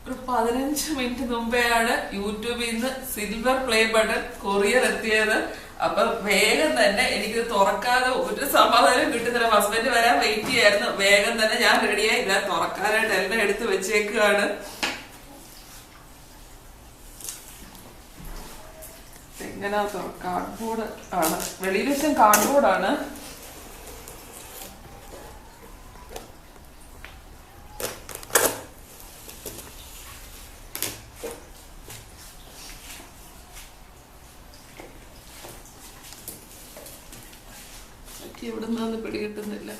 ഒരു 15 മിനിറ്റ് മുമ്പെയാണ് യൂട്യൂബിൽ നിന്ന് സിൽവർ പ്ലേ ബട്ടൺ കൊറിയർ എത്തിയത്. അപ്പൊ വേഗം തന്നെ എനിക്ക് തുറക്കാതെ ഒരു സമാധാനം കിട്ടുന്നില്ല. ഹസ്ബൻഡ് വരാൻ വെയിറ്റ് ചെയ്യായിരുന്നു. വേഗം തന്നെ ഞാൻ റെഡിയായി ഇല്ല തുറക്കാനായിട്ട് എല്ലാം എടുത്ത് വെച്ചേക്കാണ്. എങ്ങനാ കാർഡ്ബോർഡ് ആണ്, വെളിയിൽ വെച്ച കാർഡ്ബോർഡാണ്. എവിടുന്നാന്ന് പിടികിട്ടുന്നില്ല.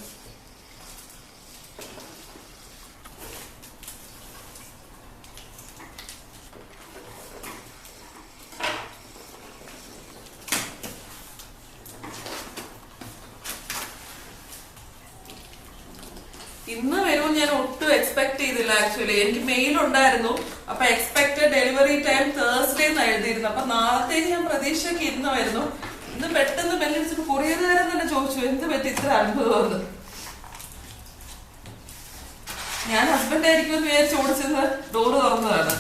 ഇന്ന് വരുമ്പോൾ ഞാൻ ഒട്ടും എക്സ്പെക്ട് ചെയ്തില്ല. ആക്ച്വലി എനിക്ക് മെയിൽ ഉണ്ടായിരുന്നു. അപ്പൊ എക്സ്പെക്ടഡ് ഡെലിവറി ടൈം തേഴ്സ്ഡേ എന്ന് എഴുതിയിരുന്നു. അപ്പൊ നാളത്തേക്ക് ഞാൻ പ്രതീക്ഷയ്ക്ക് ഇരുന്നായിരുന്നു. ഇന്ന് പെട്ടെന്ന് ബെല്ലടിച്ചിട്ട് കൊറിയറുകാരൻ തന്നെ ചോദിച്ചു എന്ത് പറ്റി ഇത്ര അത്ഭുതമെന്ന്. ഞാൻ ഹസ്ബൻഡ് ആയിരിക്കും എന്ന് വിചാരിച്ച് ഓടിച്ചത് ഡോറ് തുറന്നതാണ്.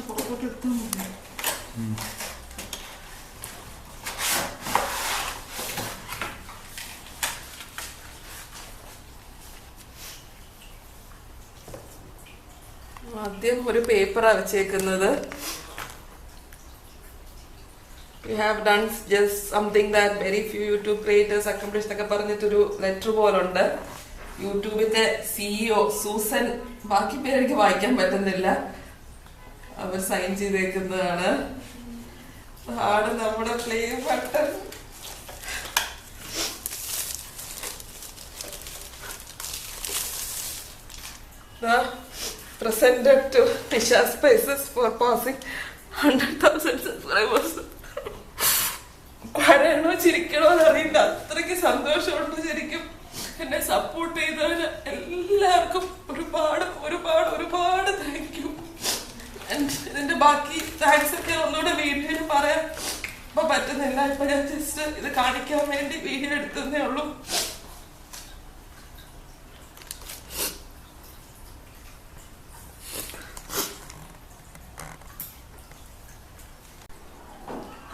പുറത്തോട്ടെടുത്താൽ മതി. ആദ്യം ഒരു പേപ്പറാ വെച്ചേക്കുന്നത്. We have done just something that very few YouTube creators accomplished എന്നൊക്കെ പറഞ്ഞിട്ടൊരു ലെറ്റർ പോലുണ്ട്. യൂട്യൂബിന്റെ CEO സൂസൻ, ബാക്കി പേര് എനിക്ക് വായിക്കാൻ പറ്റുന്നില്ല, അവർ സൈൻ ചെയ്തേക്കുന്നതാണ്. ആണ് നമ്മുടെ play button. Presented to Nisha Spices for passing 100,000 subscribers. കരയണോ ചിരിക്കണോ എന്നറിയില്ല, അത്രയ്ക്ക് സന്തോഷമുണ്ട്. ശരിക്കും എന്നെ സപ്പോർട്ട് ചെയ്തവന് എല്ലാവർക്കും ഒരുപാട് ഒരുപാട് ഒരുപാട് താങ്ക് യു. ഇതിന്റെ ബാക്കി താങ്ക്സ് ഒക്കെ ഒന്നുകൂടെ വീഡിയോയിൽ പറയാൻ ഇപ്പൊ പറ്റുന്നില്ല. ഇപ്പൊ ഞാൻ ജസ്റ്റ് ഇത് കാണിക്കാൻ വേണ്ടി വീഡിയോ എടുത്തതേ ഉള്ളൂ.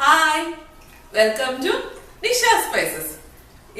Hi, welcome to Nisha spices.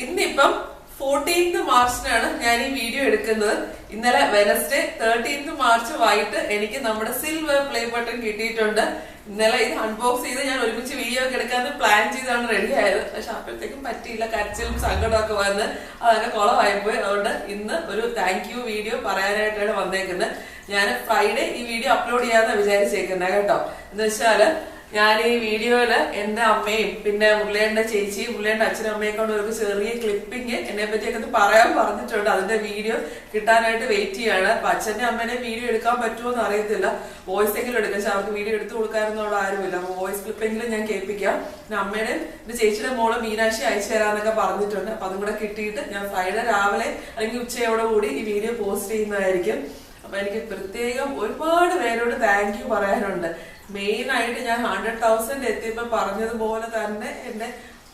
ഇന്നിപ്പം 14th മാർച്ചിനാണ് ഞാൻ ഈ വീഡിയോ എടുക്കുന്നത്. ഇന്നലെ വെനസ്ഡേ 13th മാർച്ച് വൈകിട്ട് എനിക്ക് നമ്മുടെ സിൽവർ പ്ലേ ബട്ടൺ കിട്ടിയിട്ടുണ്ട്. ഇന്നലെ ഇത് അൺബോക്സ് ചെയ്ത് ഞാൻ ഒരുമിച്ച് വീഡിയോ ഒക്കെ എടുക്കാന്ന് പ്ലാൻ ചെയ്താണ് റെഡി ആയത്. പക്ഷെ അപ്പോഴത്തേക്കും പറ്റിയില്ല, കരച്ചിലും സങ്കടമൊക്കെ വന്ന് അതൊക്കെ കുളമായിപ്പോയി. അതുകൊണ്ട് ഇന്ന് ഒരു താങ്ക് യു വീഡിയോ പറയാനായിട്ടാണ് വന്നേക്കുന്നത്. ഞാൻ ഫ്രൈഡേ ഈ വീഡിയോ അപ്ലോഡ് ചെയ്യാന്ന് വിചാരിച്ചേക്കുന്നത് കേട്ടോ. എന്ന് വെച്ചാല് ഞാൻ ഈ വീഡിയോയില് എന്റെ അമ്മയും പിന്നെ മുള്ളേന്റെ ചേച്ചിയും മുള്ളേന്റെ അച്ഛനും അമ്മയെ കൊണ്ട് ഒരു ചെറിയ ക്ലിപ്പിങ് എന്നെ പറ്റിയൊക്കെ പറയാൻ പറഞ്ഞിട്ടുണ്ട്. അതിന്റെ വീഡിയോ കിട്ടാനായിട്ട് വെയിറ്റ് ചെയ്യാണ്. അപ്പൊ അച്ഛന്റെ അമ്മേനെ വീഡിയോ എടുക്കാൻ പറ്റുമോ എന്ന് അറിയത്തില്ല. വോയിസ് എങ്കിലും എടുക്കാം. പക്ഷെ അവർക്ക് വീഡിയോ എടുത്തു കൊടുക്കാനൊന്നും ആരുമില്ല. വോയിസ് ക്ലിപ്പെങ്കിലും ഞാൻ കേൾപ്പിക്കാം. പിന്നെ അമ്മയുടെ എന്റെ ചേച്ചിയുടെ മോള് മീനാക്ഷി അയച്ചു തരാന്നൊക്കെ പറഞ്ഞിട്ടുണ്ട്. അപ്പൊ അതും കൂടെ കിട്ടിയിട്ട് ഞാൻ ഫ്രൈഡേ രാവിലെ അല്ലെങ്കിൽ ഉച്ചയോടുകൂടി ഈ വീഡിയോ പോസ്റ്റ് ചെയ്യുന്നതായിരിക്കും. അപ്പൊ എനിക്ക് പ്രത്യേകം ഒരുപാട് പേരോട് താങ്ക് യു പറയാനുണ്ട്. മെയിൻ ആയിട്ട് ഞാൻ 100,000 എത്തിയപ്പോ പറഞ്ഞതുപോലെ തന്നെ എന്റെ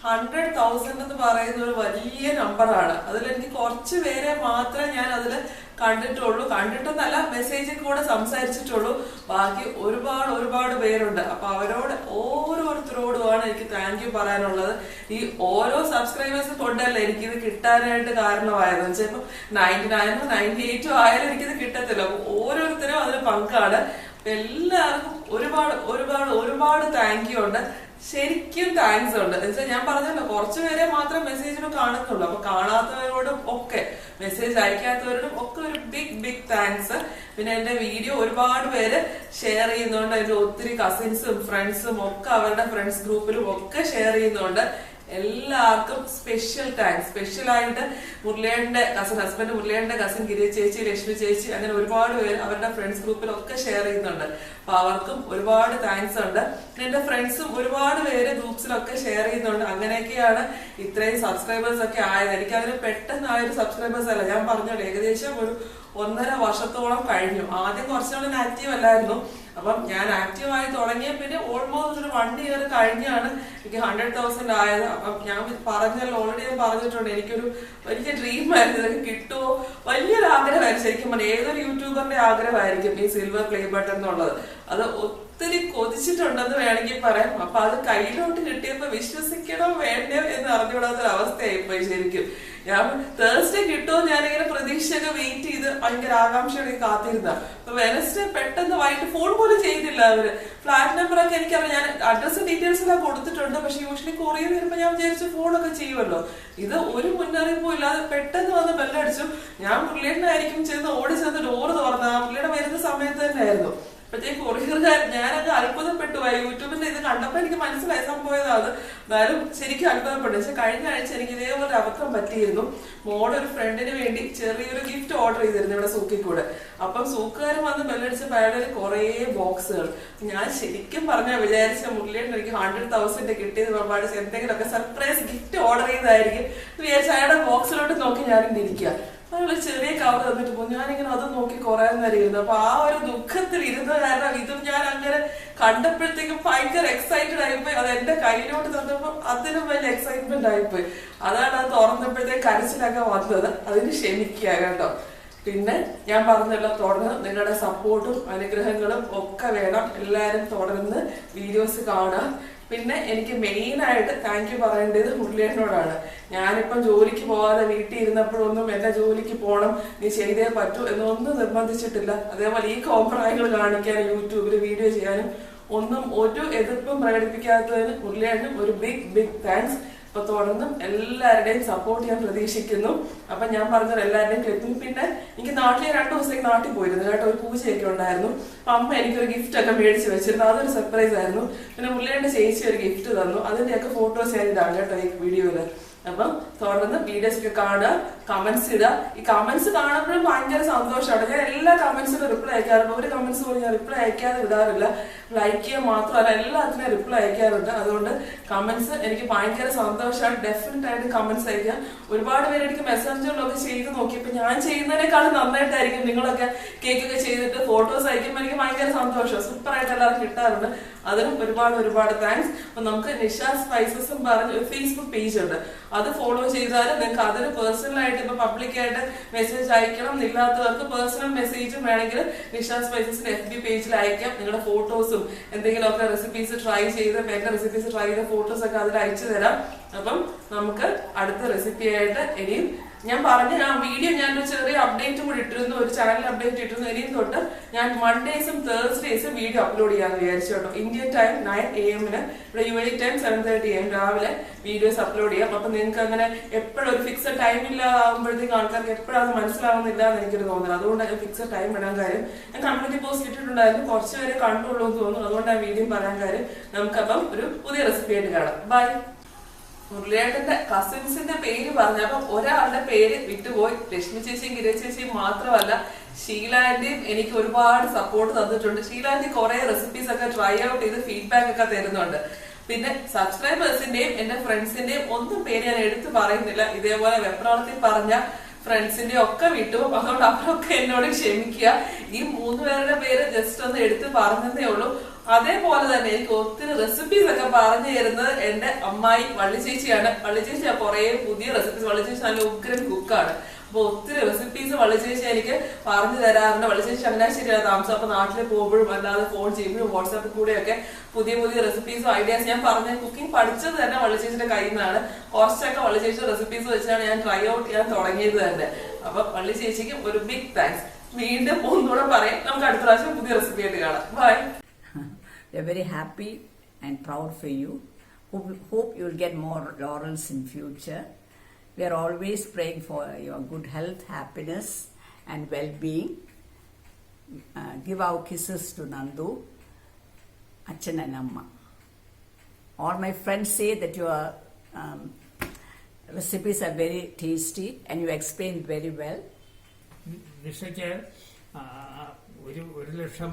100,000 എന്ന് പറയുന്ന ഒരു വലിയ നമ്പറാണ്. അതിലെനിക്ക് കുറച്ച് പേരെ മാത്രമേ ഞാൻ അതിൽ കണ്ടിട്ടുള്ളൂ. കണ്ടിട്ടെന്നല്ല, മെസ്സേജിൽ കൂടെ സംസാരിച്ചിട്ടുള്ളൂ. ബാക്കി ഒരുപാട് ഒരുപാട് പേരുണ്ട്. അപ്പൊ അവരോട് ഓരോരുത്തരോടുമാണ് എനിക്ക് താങ്ക് യു പറയാനുള്ളത്. ഈ ഓരോ സബ്സ്ക്രൈബേഴ്സ് കൊണ്ടല്ല എനിക്കിത് കിട്ടാനായിട്ട് കാരണമായത്. ചിലപ്പോൾ 99 98 ആയാലും എനിക്കിത് കിട്ടത്തില്ല. അപ്പൊ ഓരോരുത്തരും അതിന് പങ്കാണ്. എല്ലാവർക്കും ഒരുപാട് ഒരുപാട് ഒരുപാട് താങ്ക് യു ഉണ്ട്. ശരിക്കും താങ്ക്സ് ഉണ്ട്. എന്നുവെച്ചാൽ ഞാൻ പറഞ്ഞല്ലോ, കുറച്ചു പേരെ മാത്രം മെസ്സേജിലും കാണുന്നുള്ളൂ. അപ്പൊ കാണാത്തവരോടും ഒക്കെ, മെസ്സേജ് അയക്കാത്തവരോടും ഒക്കെ ഒരു ബിഗ് ബിഗ് താങ്ക്സ്. പിന്നെ എന്റെ വീഡിയോ ഒരുപാട് പേര് ഷെയർ ചെയ്യുന്നുണ്ട്. എന്റെ ഒത്തിരി കസിൻസും ഫ്രണ്ട്സും ഒക്കെ അവരുടെ ഫ്രണ്ട്സ് ഗ്രൂപ്പിലും ഒക്കെ ഷെയർ ചെയ്യുന്നുണ്ട്. എല്ലാവർക്കും സ്പെഷ്യൽ താങ്ക്സ്. സ്പെഷ്യലായിട്ട് മുരളിയേട്ടന്റെ കസിൻ, ഹസ്ബൻഡ് മുരളിയേട്ടന്റെ കസിൻ ഗിരി ചേച്ചി, ലക്ഷ്മി ചേച്ചി, അങ്ങനെ ഒരുപാട് പേര് അവരുടെ ഫ്രണ്ട്സ് ഗ്രൂപ്പിലൊക്കെ ഷെയർ ചെയ്യുന്നുണ്ട്. അപ്പൊ അവർക്കും ഒരുപാട് താങ്ക്സ് ഉണ്ട്. എന്റെ ഫ്രണ്ട്സും ഒരുപാട് പേര് ഗ്രൂപ്പ്സിലൊക്കെ ഷെയർ ചെയ്യുന്നുണ്ട്. അങ്ങനെയൊക്കെയാണ് ഇത്രയും സബ്സ്ക്രൈബേഴ്സ് ഒക്കെ ആയത്. എനിക്കതിന് പെട്ടെന്നായൊരു സബ്സ്ക്രൈബേഴ്സ് അല്ല. ഞാൻ പറഞ്ഞല്ലോ, ഏകദേശം ഒരു 1.5 വർഷത്തോളം കഴിഞ്ഞു. ആദ്യം കുറച്ചുകൂടെ ആക്റ്റീവ് അല്ലായിരുന്നു. അപ്പം ഞാൻ ആക്റ്റീവായി തുടങ്ങിയ പിന്നെ ഓൾമോസ്റ്റ് ഒരു 1 ഇയർ കഴിഞ്ഞാണ് എനിക്ക് 100,000 ആയത്. അപ്പം ഞാൻ പറഞ്ഞല്ലോ, ഓൾറെഡി ഞാൻ പറഞ്ഞിട്ടുണ്ട്, എനിക്കൊരു വലിയ ഡ്രീം ആയിരുന്നു, ഇതൊക്കെ കിട്ടുമോ, വലിയൊരു ആഗ്രഹമായിരുന്നു. ശരിക്കും പറഞ്ഞാൽ ഏതൊരു യൂട്യൂബറിന്റെ ആഗ്രഹമായിരിക്കും ഈ സിൽവർ പ്ലേ ബട്ടൺ എന്നുള്ളത്. അത് ഒത്തിരി കൊതിച്ചിട്ടുണ്ടെന്ന് വേണമെങ്കിൽ പറയാം. അപ്പൊ അത് കയ്യിലോട്ട് കിട്ടിയപ്പോ വിശ്വസിക്കണോ വേണ്ടയോ എന്ന് അറിഞ്ഞുകൂടാത്തൊരു അവസ്ഥയായിപ്പോയി ശരിക്കും. ഞാൻ തേഴ്സ്ഡേ കിട്ടുമോ ഞാനിങ്ങനെ പ്രതീക്ഷയൊക്കെ വെയിറ്റ് ചെയ്ത് ഭയങ്കര ആകാംക്ഷയോടെ കാത്തിരുന്ന. അപ്പൊ വെനസ്ഡേ പെട്ടെന്ന് വൈകിട്ട് ഫോൺ പോലും ചെയ്തില്ല അവര്. ഫ്ലാറ്റ് നമ്പർ ഒക്കെ എനിക്കറിയാം, ഞാൻ അഡ്രസ് ഡീറ്റെയിൽസ് എല്ലാം കൊടുത്തിട്ടുണ്ട്. പക്ഷെ യൂഷ്വലി കൊറിയർ വരുമ്പോ ഞാൻ വിചാരിച്ചു ഫോണൊക്കെ ചെയ്യുമല്ലോ. ഇത് ഒരു മുന്നറിയിപ്പും ഇല്ലാതെ പെട്ടെന്ന് വന്ന് ബെല്ലടിച്ചു. ഞാൻ പുള്ളിയുടെ ചെന്ന് ഓടി ചെന്ന് ഡോറ് തുറന്ന പുള്ളിയുടെ വരുന്ന സമയത്ത് തന്നെ ആയിരുന്നു. അപ്പഴത്തേക്ക് കൊറിയറുകാരൻ, ഞാനത് അത്ഭുതപ്പെട്ടു പോയി. യൂട്യൂബിന്റെ ഇത് കണ്ടപ്പോ എനിക്ക് മനസ്സിലായി സംഭവമാണ്. എന്നാലും ശരിക്കും അത്ഭുതപ്പെട്ടു. പക്ഷെ കഴിഞ്ഞ ആഴ്ച എനിക്ക് ഇതേപോലെ അബദ്ധം പറ്റിയിരുന്നു. മോടെ ഒരു ഫ്രണ്ടിന് വേണ്ടി ചെറിയൊരു ഗിഫ്റ്റ് ഓർഡർ ചെയ്തിരുന്നു ഇവിടെ സൂക്കിക്കൂടെ. അപ്പം സൂക്കുകാരൻ വന്ന് ബെല്ലടിച്ചപ്പോൾ അയാളുടെ കുറേ ബോക്സുകൾ. ഞാൻ ശരിക്കും പറഞ്ഞാൽ വിചാരിച്ച മുരളിയേട്ടൻ എനിക്ക് 100,000 കിട്ടിയത് ഒരുപാട് എന്തെങ്കിലുമൊക്കെ സർപ്രൈസ് ഗിഫ്റ്റ് ഓർഡർ ചെയ്തായിരിക്കും വിചാരിച്ച അയാളുടെ ബോക്സിലോട്ട് നോക്കി ഞാനിങ്ങനെ ഇരിക്കുക. അയാൾ ചെറിയ കവർ തന്നിട്ട് പോകും. ഞാനിങ്ങനെ അത് നോക്കി കുറെ നേരം ഇരുന്നു. അപ്പൊ ആ ഒരു ദുഃഖത്തിൽ ഇരുന്ന കാരണം ഇതും ഞാൻ അങ്ങനെ കണ്ടപ്പോഴത്തേക്കും ഭയങ്കര എക്സൈറ്റഡ് ആയിപ്പോയി. അത് എന്റെ കയ്യിലോട്ട് തന്നപ്പോ അതിനും വലിയ എക്സൈറ്റ്മെന്റ് ആയിപ്പോയി. അതാണ് അത് തുറന്നപ്പോഴത്തേക്ക് കരച്ചിലൊക്കെ വന്നത്. അതിന് ക്ഷമിക്കുക കേട്ടോ. പിന്നെ ഞാൻ പറഞ്ഞല്ലോ, തുടർന്ന് നിങ്ങളുടെ സപ്പോർട്ടും അനുഗ്രഹങ്ങളും ഒക്കെ വേണം. എല്ലാരും തുടർന്ന് വീഡിയോസ് കാണാം. പിന്നെ എനിക്ക് മെയിൻ ആയിട്ട് താങ്ക് യു പറയേണ്ടത് മുരളിയേട്ടനോടാണ്. ഞാനിപ്പം ജോലിക്ക് പോകാതെ വീട്ടിൽ ഇരുന്നപ്പോഴൊന്നും എന്നെ ജോലിക്ക് പോകണം, നീ ചെയ്തേ പറ്റൂ എന്നൊന്നും നിർബന്ധിച്ചിട്ടില്ല. അതേപോലെ ഈ കോംപ്രമൈസുകൾ കാണിക്കാനും യൂട്യൂബിൽ വീഡിയോ ചെയ്യാനും ഒന്നും ഒരു എതിർപ്പും പ്രകടിപ്പിക്കാത്തതിന് മുരളിയേട്ടനും ഒരു ബിഗ് താങ്ക്സ്. അപ്പൊ തുടർന്നും എല്ലാവരുടെയും സപ്പോർട്ട് ഞാൻ പ്രതീക്ഷിക്കുന്നു. അപ്പൊ ഞാൻ പറഞ്ഞത് എല്ലാവരുടെയും കേൾക്കും. പിന്നെ എനിക്ക് നാട്ടിൽ 2 ദിവസത്തേക്ക് നാട്ടിൽ പോയിരുന്നു കേട്ടോ. ഒരു പൂജയൊക്കെ ഉണ്ടായിരുന്നു. അപ്പൊ അമ്മ എനിക്കൊരു ഗിഫ്റ്റ് ഒക്കെ മേടിച്ച് വെച്ചിരുന്നു. അതൊരു സർപ്രൈസ് ആയിരുന്നു. പിന്നെ മുരളിയുടെ ചേച്ചി ഒരു ഗിഫ്റ്റ് തന്നു. അതിന്റെയൊക്കെ ഫോട്ടോസ് ഞാൻ ഇടാം കേട്ടോ ഈ വീഡിയോയില്. അപ്പം തുടർന്ന് വീഡിയോസ് ഒക്കെ കാണുക, കമന്റ്സ് ഇടുക. ഈ കമന്റ്സ് കാണുമ്പോഴും ഭയങ്കര സന്തോഷമാണ്. ഞാൻ എല്ലാ കമന്റ്സിനും റിപ്ലൈ അയക്കാറുണ്ട്. ഒരു കമന്റ്സ് പോലും ഞാൻ റിപ്ലൈ അയക്കാതെ വിടാറില്ല. ലൈക്ക് ചെയ്യാൻ മാത്രമല്ല എല്ലാത്തിനും റിപ്ലൈ അയക്കാറുണ്ട്. അതുകൊണ്ട് കമന്റ്സ് എനിക്ക് ഭയങ്കര സന്തോഷമാണ്. ഡെഫിനറ്റ് ആയിട്ട് കമന്റ്സ് അയക്കാം. ഒരുപാട് പേര് എനിക്ക് മെസ്സേജുകളൊക്കെ ചെയ്ത് നോക്കിയപ്പോൾ ഞാൻ ചെയ്യുന്നതിനേക്കാളും നന്നായിട്ടായിരിക്കും നിങ്ങളൊക്കെ കേക്കൊക്കെ ചെയ്തിട്ട് ഫോട്ടോസ് അയക്കുമ്പോൾ എനിക്ക് ഭയങ്കര സന്തോഷമാണ്. സൂപ്പറായിട്ട് എല്ലാവർക്കും കിട്ടാറുണ്ട്. അതിനും ഒരുപാട് താങ്ക്സ്. അപ്പൊ നമുക്ക് നിഷാ സ്പൈസസും പറഞ്ഞ് ഒരു ഫേസ്ബുക്ക് പേജ് ഉണ്ട്. അത് ഫോളോ ചെയ്താൽ നിങ്ങൾക്ക് അതിന് പേഴ്സണലായിട്ട് ഇപ്പൊ പബ്ലിക്കായിട്ട് മെസ്സേജ് അയക്കണം എന്നില്ലാത്തവർക്ക് പേഴ്സണൽ മെസ്സേജും വേണമെങ്കിൽ നിഷാ സ്പൈസസിന്റെ FB പേജിൽ അയക്കാം. നിങ്ങളുടെ ഫോട്ടോസും എന്തെങ്കിലുമൊക്കെ റെസിപ്പീസ് ട്രൈ ചെയ്ത് എന്റെ റെസിപ്പീസ് ട്രൈ ചെയ്ത ഫോട്ടോസ് ഒക്കെ അതിൽ അയച്ചു തരാം. അപ്പം നമുക്ക് അടുത്ത റെസിപ്പി ആയിട്ട് ഇനിയും ഞാൻ പറഞ്ഞ ആ വീഡിയോ ഞാനൊരു ചെറിയ അപ്ഡേറ്റും കൂടി ഇട്ടിരുന്നു, ഒരു ചാനൽ അപ്ഡേറ്റ് ഇട്ടിരുന്നു. ഇനിയും തൊട്ട് ഞാൻ മൺഡേസും തേഴ്സ്ഡേസും വീഡിയോ അപ്ലോഡ് ചെയ്യാന്ന് വിചാരിച്ചു കേട്ടോ. ഇന്ത്യൻ ടൈം 9 AM, ഇവിടെ UAE ടൈം 7:30 AM രാവിലെ വീഡിയോസ് അപ്ലോഡ് ചെയ്യാം. അപ്പൊ നിങ്ങൾക്ക് അങ്ങനെ എപ്പോഴും ഒരു ഫിക്സഡ് ടൈം ഇല്ലാതാകുമ്പോഴത്തേക്കും ആൾക്കാർക്ക് എപ്പോഴും അത് മനസ്സിലാവുന്നില്ല എന്ന് എനിക്കൊരു തോന്നുന്നത്. അതുകൊണ്ടാണ് ഫിക്സഡ് ടൈം ഇടാൻ കാര്യം. ഞാൻ കമ്മ്യൂണിറ്റി പോസ്റ്റ് ഇട്ടിട്ടുണ്ടായിരുന്നു, കുറച്ച് പേരെ കണ്ടുള്ളൂ എന്ന് തോന്നുന്നു. അതുകൊണ്ടാണ് വീഡിയോ പറയാൻ കാര്യം. നമുക്കപ്പം ഒരു പുതിയ റെസിപ്പി ആയിട്ട് കാണാം. ബൈ. മുരളിയേട്ടന്റെ കസിൻസിന്റെ പേര് പറഞ്ഞപ്പോ ഒരാളുടെ പേര് വിട്ടുപോയി. ലക്ഷ്മി ചേച്ചിയും ഗിരി ചേച്ചിയും മാത്രമല്ല, ഷീലാന്റിയും എനിക്ക് ഒരുപാട് സപ്പോർട്ട് തന്നിട്ടുണ്ട്. ഷീലാന്റി കുറെ റെസിപ്പീസ് ഒക്കെ ട്രൈ ഔട്ട് ചെയ്ത് ഫീഡ്ബാക്ക് ഒക്കെ തരുന്നുണ്ട്. പിന്നെ സബ്സ്ക്രൈബേഴ്സിന്റെയും എന്റെ ഫ്രണ്ട്സിന്റെയും ഒന്നും പേര് ഞാൻ എടുത്തു പറയുന്നില്ല. ഇതേപോലെ വെപ്രാളത്തിൽ പറഞ്ഞ ഫ്രണ്ട്സിന്റെ ഒക്കെ വിട്ടു. അതുകൊണ്ട് അവരൊക്കെ എന്നോട് ക്ഷമിക്കുക. ഈ 3 പേരുടെ പേര് ജസ്റ്റ് ഒന്ന് എടുത്ത് പറഞ്ഞതേ ഉള്ളൂ. അതേപോലെ തന്നെ എനിക്ക് ഒത്തിരി റെസിപ്പീസ് ഒക്കെ പറഞ്ഞു തരുന്നത് എന്റെ അമ്മായി വള്ളി ചേച്ചിയാണ്. വള്ളി ചേച്ചി കുറെ പുതിയ റെസിപ്പീസ്, വള്ളി ചേച്ചി നല്ല ഉഗ്രൻ കുക്കാണ്. അപ്പൊ ഒത്തിരി റെസിപ്പീസ് വള്ളി ചേച്ചി എനിക്ക് പറഞ്ഞു തരാറുണ്ട്. വള്ളി ചേച്ചി ചങ്ങനാശ്ശേരിയാണ് താമസം. അപ്പൊ നാട്ടിൽ പോകുമ്പോഴും അല്ലാതെ ഫോൺ ചെയ്യുമ്പോഴും വാട്സാപ്പിൽ കൂടെയൊക്കെ പുതിയ റെസിപ്പീസും ഐഡിയാസ് ഞാൻ പറഞ്ഞ കുക്കിംഗ് പഠിച്ചത് തന്നെ വള്ളി ചേച്ചിയുടെ കയ്യിൽ നിന്നാണ്. കുറച്ചൊക്കെ വള്ളി ചേച്ചിയുടെ റെസിപ്പീസ് വെച്ചാണ് ഞാൻ ട്രൈ ഔട്ട് ചെയ്യാൻ തുടങ്ങിയത് തന്നെ. അപ്പൊ വള്ളി ചേച്ചിക്ക് ഒരു ബിഗ് താങ്ക്സ്. വീണ്ടും ഒന്നുകൂടെ പറയാം. നമുക്ക് അടുത്ത പ്രാവശ്യം പുതിയ റെസിപ്പി ആയിട്ട് കാണാം. By. We are very happy and proud for you. Hope you will get more laurels in future. We are always praying for your good health, happiness and well-being. Give our kisses to Nandu, Achan and Amma. All my friends say that your recipes are very tasty and you explained very well. നിഷയ്ക്ക് 1,00,000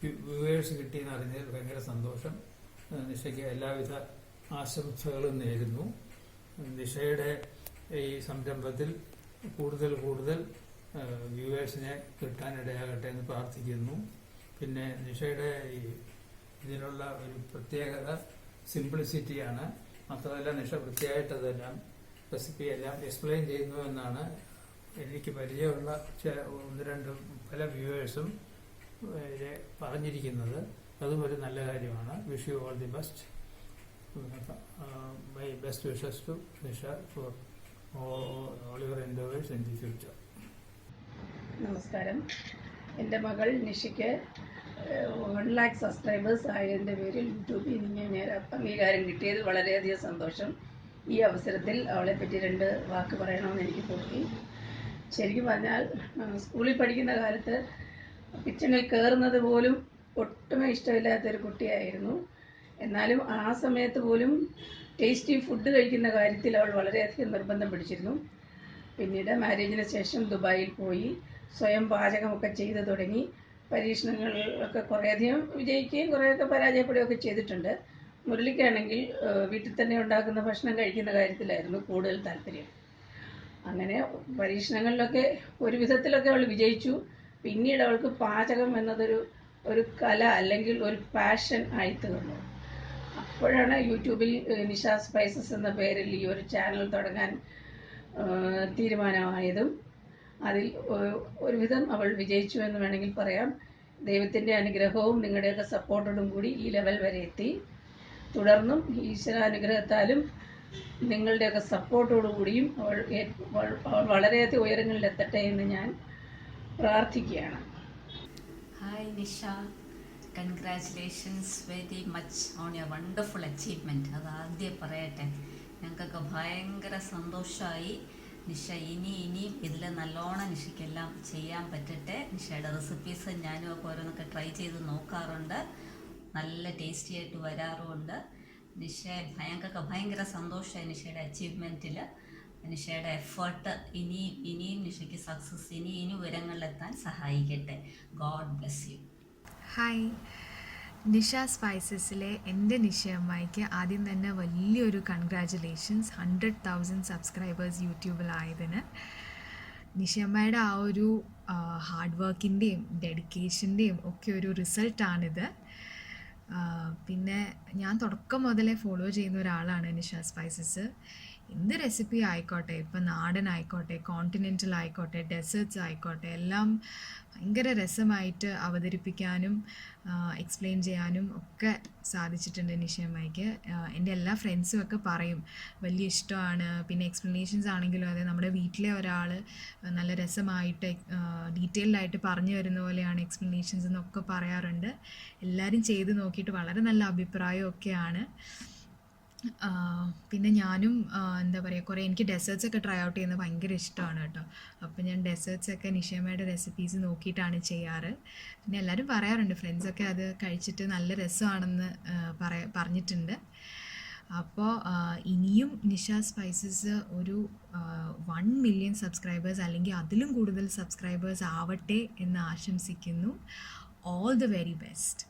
viewers കിട്ടിയെന്ന് അറിഞ്ഞതിൽ ഭയങ്കര സന്തോഷം. നിഷയ്ക്ക് എല്ലാവിധ ആശംസകളും നേരുന്നു. നിഷയുടെ ഈ സംരംഭത്തിൽ കൂടുതൽ വ്യൂവേഴ്സിനെ കിട്ടാനിടയാകട്ടെ എന്ന് പ്രാർത്ഥിക്കുന്നു. പിന്നെ നിഷയുടെ ഈ ഇതിനുള്ള ഒരു പ്രത്യേകത സിംപ്ലിസിറ്റിയാണ്. മാത്രമല്ല നിഷ വൃത്തിയായിട്ട് അതെല്ലാം റെസിപ്പി എല്ലാം എക്സ്പ്ലെയിൻ ചെയ്യുന്നു എന്നാണ് എനിക്ക് പരിചയമുള്ള ഒന്ന് രണ്ട് പല വ്യൂവേഴ്സും പറഞ്ഞിരിക്കുന്നത്. അതും ഒരു നല്ല കാര്യമാണ്. Wish you all the best. My best wishes to Nisha for all your endeavours in the future. നമസ്കാരം. എൻ്റെ മകൾ നിഷയ്ക്ക് 1 lakh സബ്സ്ക്രൈബേഴ്സ് ആയതിൻ്റെ പേരിൽ യൂട്യൂബിൽ നിന്ന് അംഗീകാരം കിട്ടിയത് വളരെയധികം സന്തോഷം. ഈ അവസരത്തിൽ അവളെപ്പറ്റി 2 വാക്ക് പറയണമെന്ന് എനിക്ക് തോന്നി. ശരിക്കും പറഞ്ഞാൽ സ്കൂളിൽ പഠിക്കുന്ന കാലത്ത് കിച്ചണിൽ കയറുന്നത് പോലും ഒട്ടുമേ ഇഷ്ടമില്ലാത്തൊരു കുട്ടിയായിരുന്നു. എന്നാലും ആ സമയത്ത് പോലും ടേസ്റ്റി ഫുഡ് കഴിക്കുന്ന കാര്യത്തിൽ അവൾ വളരെയധികം നിർബന്ധം പിടിച്ചിരുന്നു. പിന്നീട് മാരേജിന് ശേഷം ദുബായിൽ പോയി സ്വയം പാചകമൊക്കെ ചെയ്ത് തുടങ്ങി. പരീക്ഷണങ്ങളൊക്കെ കുറേയധികം വിജയിക്കുകയും കുറേയൊക്കെ പരാജയപ്പെടുകയൊക്കെ ചെയ്തിട്ടുണ്ട്. മുരളിക്കാണെങ്കിൽ വീട്ടിൽ തന്നെ ഉണ്ടാക്കുന്ന ഭക്ഷണം കഴിക്കുന്ന കാര്യത്തിലായിരുന്നു കൂടുതൽ താല്പര്യം. അങ്ങനെ പരീക്ഷണങ്ങളിലൊക്കെ ഒരു വിധത്തിലൊക്കെ അവൾ വിജയിച്ചു. പിന്നീട് അവൾക്ക് പാചകം എന്നതൊരു കല അല്ലെങ്കിൽ ഒരു പാഷൻ ആയി തീർന്നു. അപ്പോഴാണ് യൂട്യൂബിൽ നിഷ സ്പൈസസ് എന്ന പേരിൽ ഈ ഒരു ചാനൽ തുടങ്ങാൻ തീരുമാനമായതും അതിൽ ഒരുവിധം അവൾ വിജയിച്ചു എന്ന് വേണമെങ്കിൽ പറയാം. ദൈവത്തിൻ്റെ അനുഗ്രഹവും നിങ്ങളുടെയൊക്കെ സപ്പോർട്ടോടും കൂടി ഈ ലെവൽ വരെ എത്തി. തുടർന്നും ഈശ്വരാനുഗ്രഹത്താലും നിങ്ങളുടെയൊക്കെ സപ്പോർട്ടോടു കൂടിയും അവൾ വളരെയധികം ഉയരങ്ങളിലെത്തട്ടെ എന്ന് ഞാൻ പ്രാർത്ഥിക്കുകയാണ്. Hi Nisha, congratulations very much on your wonderful achievement. അത് ആദ്യം പറയട്ടെ, ഞങ്ങൾക്കൊക്കെ ഭയങ്കര സന്തോഷമായി. നിഷ ഇനിയും ഇതിൽ നല്ലോണം നിഷയ്ക്കെല്ലാം ചെയ്യാൻ പറ്റട്ടെ. നിഷയുടെ റെസിപ്പീസ് ഞാനും ഒക്കെ ഓരോന്നൊക്കെ ട്രൈ ചെയ്ത് നോക്കാറുണ്ട്. നല്ല ടേസ്റ്റി ആയിട്ട് വരാറുമുണ്ട്. ഞങ്ങൾക്കൊക്കെ ഭയങ്കര സന്തോഷമായി നിഷയുടെ അച്ചീവ്മെൻറ്റിൽ. നിഷയുടെ എഫേർട്ട് ഇനിയും നിഷയ്ക്ക് സക്സസ് ഇനി ഉയരങ്ങളിലെത്താൻ സഹായിക്കട്ടെ. God bless you. Hi, Nisha സ്പൈസസിലെ എൻ്റെ നിഷയമ്മയ്ക്ക് ആദ്യം തന്നെ വലിയൊരു കൺഗ്രാജുലേഷൻസ്. 100,000 സബ്സ്ക്രൈബേഴ്സ് യൂട്യൂബിലായതിന്. നിഷയമ്മയുടെ ആ ഒരു ഹാർഡ് വർക്കിൻ്റെയും ഡെഡിക്കേഷൻ്റെയും ഒക്കെ ഒരു റിസൾട്ടാണിത്. പിന്നെ ഞാൻ തുടക്കം മുതലേ ഫോളോ ചെയ്യുന്ന ഒരാളാണ് നിഷ സ്പൈസസ്. എന്ത് റെസിപ്പി ആയിക്കോട്ടെ, ഇപ്പം നാടൻ ആയിക്കോട്ടെ, കോണ്ടിനെൻ്റൽ ആയിക്കോട്ടെ, ഡെസേർട്സ് ആയിക്കോട്ടെ, എല്ലാം ഭയങ്കര രസമായിട്ട് അവതരിപ്പിക്കാനും എക്സ്പ്ലെയിൻ ചെയ്യാനും ഒക്കെ സാധിച്ചിട്ടുണ്ട് നിഷയമ്മയ്ക്ക്. എൻ്റെ എല്ലാ ഫ്രണ്ട്സും ഒക്കെ പറയും വലിയ ഇഷ്ടമാണ്. പിന്നെ എക്സ്പ്ലനേഷൻസ് ആണെങ്കിലും അതെ, നമ്മുടെ വീട്ടിലെ ഒരാൾ നല്ല രസമായിട്ട് ഡീറ്റെയിൽഡായിട്ട് പറഞ്ഞു തരുന്ന പോലെയാണ് എക്സ്പ്ലനേഷൻസ് എന്നൊക്കെ പറയാറുണ്ട്. എല്ലാവരും ചെയ്ത് നോക്കിയിട്ട് വളരെ നല്ല അഭിപ്രായമൊക്കെയാണ്. പിന്നെ ഞാനും എന്താ പറയുക, എനിക്ക് ഡെസേർട്സ് ഒക്കെ ട്രൈ ഔട്ട് ചെയ്യുന്നത് ഭയങ്കര ഇഷ്ടമാണ് കേട്ടോ. അപ്പോൾ ഞാൻ ഡെസേർട്സ് ഒക്കെ നിഷയമ്മയുടെ റെസിപ്പീസ് നോക്കിയിട്ടാണ് ചെയ്യാറ്. പിന്നെ എല്ലാവരും പറയാറുണ്ട്, ഫ്രണ്ട്സൊക്കെ അത് കഴിച്ചിട്ട് നല്ല രസമാണെന്ന് പറഞ്ഞിട്ടുണ്ട്. അപ്പോൾ ഇനിയും നിഷ സ്പൈസസ് ഒരു 1 million സബ്സ്ക്രൈബേഴ്സ് അല്ലെങ്കിൽ അതിലും കൂടുതൽ സബ്സ്ക്രൈബേഴ്സ് ആവട്ടെ എന്ന് ആശംസിക്കുന്നു. All the very best.